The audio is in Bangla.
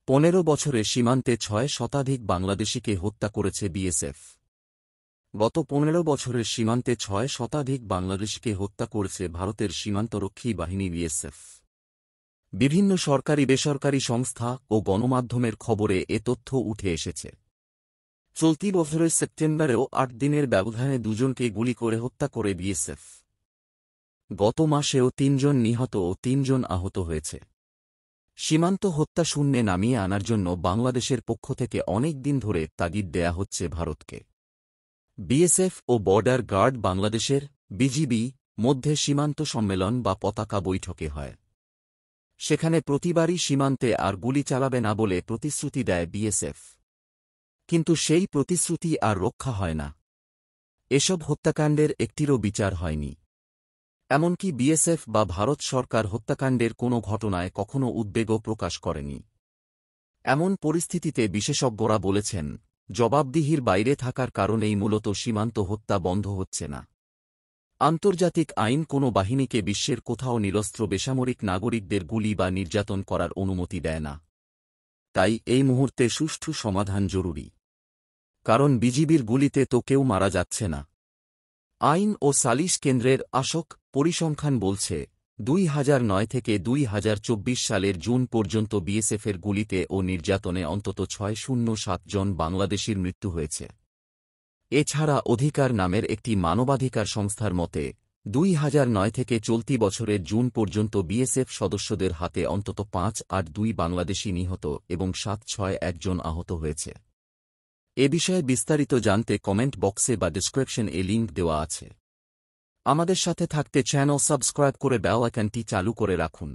15 বছরে সীমান্তে 6 শতাধিক বাংলাদেশিকে হত্যা করেছে বিএসএফ। গত 15 বছরের সীমান্তে 6 শতাধিক বাংলাদেশিকে হত্যা করেছে ভারতের সীমান্তরক্ষী বাহিনী বিএসএফ। বিভিন্ন সরকারি বেসরকারি সংস্থা ও গণমাধ্যমের খবরে এ তথ্য উঠে এসেছে। চলতি বছরের সেপ্টেম্বরেও 8 দিনের ব্যবধানে দুজনকে গুলি করে হত্যা করে বিএসএফ। গত মাসেও 3 জন নিহত ও 3 জন আহত হয়েছে। সীমান্ত হত্যা শূন্যে নামিয়ে আনার জন্য বাংলাদেশের পক্ষ থেকে অনেক দিন ধরে তাগিদ দেয়া হচ্ছে ভারতকে। বিএসএফ ও বর্ডার গার্ড বাংলাদেশের বিজিবি মধ্যে সীমান্ত সম্মেলন বা পতাকা বৈঠকে হয়। সেখানে প্রতিবারই সীমান্তে আর গুলি চালাবে না বলে প্রতিশ্রুতি দেয় বিএসএফ, কিন্তু সেই প্রতিশ্রুতি আর রক্ষা হয় না। এসব হত্যাকাণ্ডের একটিরও বিচার হয়নি। এমনকি বিএসএফ বা ভারত সরকার হত্যাকাণ্ডের কোনো ঘটনায় কখনো উদ্বেগও প্রকাশ করেনি। এমন পরিস্থিতিতে বিশেষজ্ঞরা বলেছেন, জবাবদিহির বাইরে থাকার কারণেই মূলত সীমান্ত হত্যা বন্ধ হচ্ছে না। আন্তর্জাতিক আইন কোনো বাহিনীকে বিশ্বের কোথাও নিরস্ত্র বেসামরিক নাগরিকদের গুলি বা নির্যাতন করার অনুমতি দেয় না। তাই এই মুহূর্তে সুষ্ঠু সমাধান জরুরি। কারণ বিজিবির গুলিতে তো কেউ মারা যাচ্ছে না। আইন ও সালিশ কেন্দ্রের আশক পরিসংখ্যান বলছে, 2009 থেকে 2024 সালের জুন পর্যন্ত বিএসএফের গুলিতে ও নির্যাতনে অন্তত 607 জন বাংলাদেশির মৃত্যু হয়েছে। এছাড়া অধিকার নামের একটি মানবাধিকার সংস্থার মতে, 2009 থেকে চলতি বছরের জুন পর্যন্ত বিএসএফ সদস্যদের হাতে অন্তত 582 বাংলাদেশি নিহত এবং 761 জন আহত হয়েছে। এ বিষয়ে বিস্তারিত জানতে কমেন্ট বক্সে বা ডেসক্রিপশন-এ লিঙ্ক দেওয়া আছে। আমাদের সাথে থাকতে চ্যানেল সাবস্ক্রাইব করে বেল আইকনটি চালু করে রাখুন।